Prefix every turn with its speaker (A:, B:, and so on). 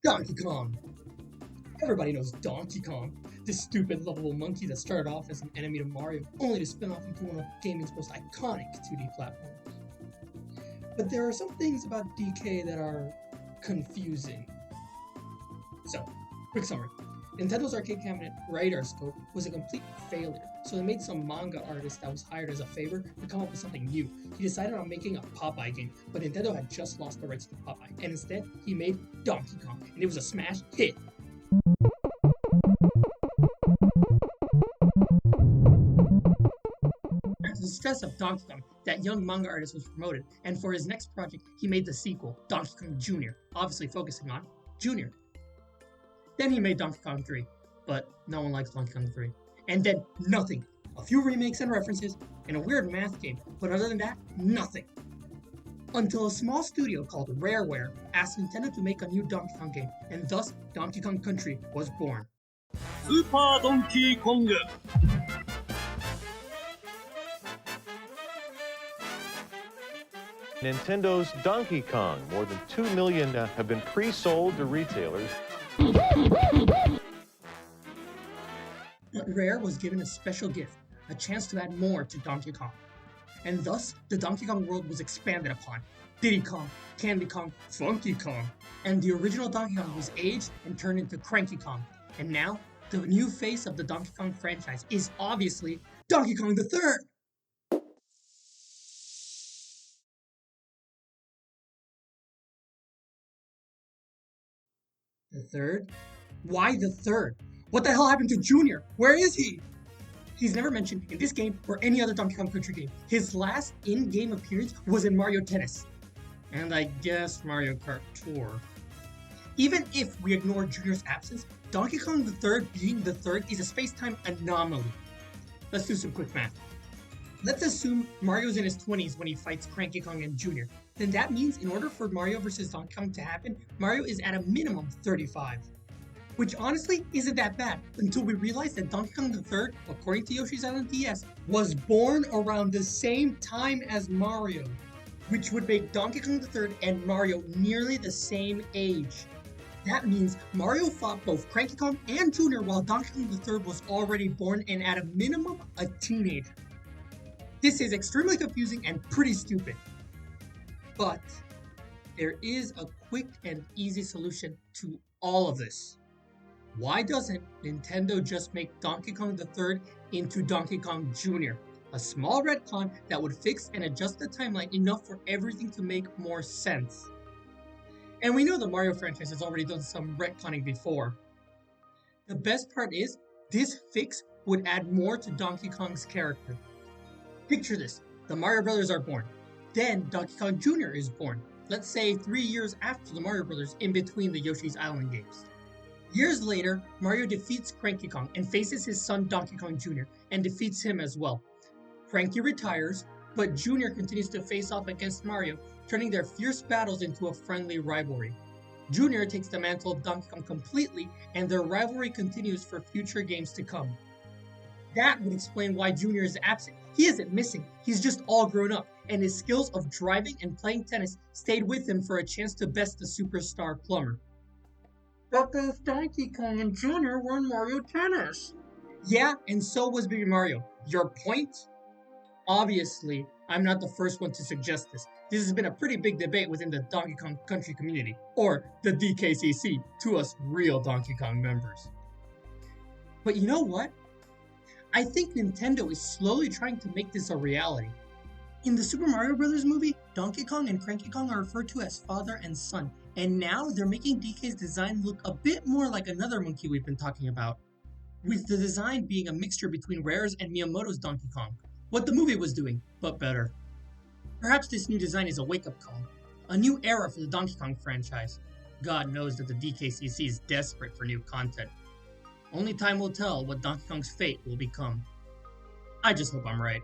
A: Donkey Kong! Everybody knows Donkey Kong, this stupid, lovable monkey that started off as an enemy to Mario, only to spin off into one of gaming's most iconic 2D platforms. But there are some things about DK that are confusing. So, quick summary. Nintendo's arcade cabinet Radar Scope was a complete failure, so they made some manga artist that was hired as a favor to come up with something new. He decided on making a Popeye game, but Nintendo had just lost the rights to Popeye, and instead he made Donkey Kong, and it was a smash hit. After the success of Donkey Kong, that young manga artist was promoted, and for his next project, he made the sequel, Donkey Kong Jr., obviously focusing on Junior. Then he made Donkey Kong 3, but no one likes Donkey Kong 3. And then nothing. A few remakes and references, and a weird math game, but other than that, nothing. Until a small studio called Rareware asked Nintendo to make a new Donkey Kong game, and thus Donkey Kong Country was born.
B: Super Donkey Kong.
C: Nintendo's Donkey Kong. More than 2 million have been pre-sold to retailers.
A: But Rare was given a special gift, a chance to add more to Donkey Kong. And thus, the Donkey Kong world was expanded upon. Diddy Kong, Candy Kong, Funky Kong. And the original Donkey Kong was aged and turned into Cranky Kong. And now, the new face of the Donkey Kong franchise is obviously Donkey Kong the Third! The third? Why the third? What the hell happened to Junior? Where is he? He's never mentioned in this game or any other Donkey Kong Country game. His last in-game appearance was in Mario Tennis. And I guess Mario Kart Tour. Even if we ignore Junior's absence, Donkey Kong the Third being the third is a space-time anomaly. Let's do some quick math. Let's assume Mario's in his 20s when he fights Cranky Kong and Junior. Then that means in order for Mario vs. Donkey Kong to happen, Mario is at a minimum 35. Which honestly isn't that bad until we realize that Donkey Kong the Third, according to Yoshi's Island DS, was born around the same time as Mario, which would make Donkey Kong the Third and Mario nearly the same age. That means Mario fought both Cranky Kong and Junior while Donkey Kong the Third was already born and at a minimum a teenager. This is extremely confusing and pretty stupid. But there is a quick and easy solution to all of this. Why doesn't Nintendo just make Donkey Kong the Third into Donkey Kong Jr., a small retcon that would fix and adjust the timeline enough for everything to make more sense? And we know the Mario franchise has already done some retconning before. The best part is, this fix would add more to Donkey Kong's character. Picture this, the Mario Brothers are born. Then Donkey Kong Jr. is born, let's say 3 years after the Mario Brothers in between the Yoshi's Island games. Years later, Mario defeats Cranky Kong and faces his son Donkey Kong Jr. and defeats him as well. Cranky retires, but Jr. continues to face off against Mario, turning their fierce battles into a friendly rivalry. Jr. takes the mantle of Donkey Kong completely, and their rivalry continues for future games to come. That would explain why Junior is absent. He isn't missing, he's just all grown up, and his skills of driving and playing tennis stayed with him for a chance to best the superstar plumber. But both Donkey Kong and Junior were in Mario Tennis. Yeah, and so was Baby Mario. Your point? Obviously, I'm not the first one to suggest this. This has been a pretty big debate within the Donkey Kong Country community, or the DKCC, to us real Donkey Kong members. But you know what? I think Nintendo is slowly trying to make this a reality. In the Super Mario Bros. Movie, Donkey Kong and Cranky Kong are referred to as father and son, and now they're making DK's design look a bit more like another monkey we've been talking about, with the design being a mixture between Rare's and Miyamoto's Donkey Kong, what the movie was doing, but better. Perhaps this new design is a wake-up call, a new era for the Donkey Kong franchise. God knows that the DKCC is desperate for new content. Only time will tell what Donkey Kong's fate will become. I just hope I'm right.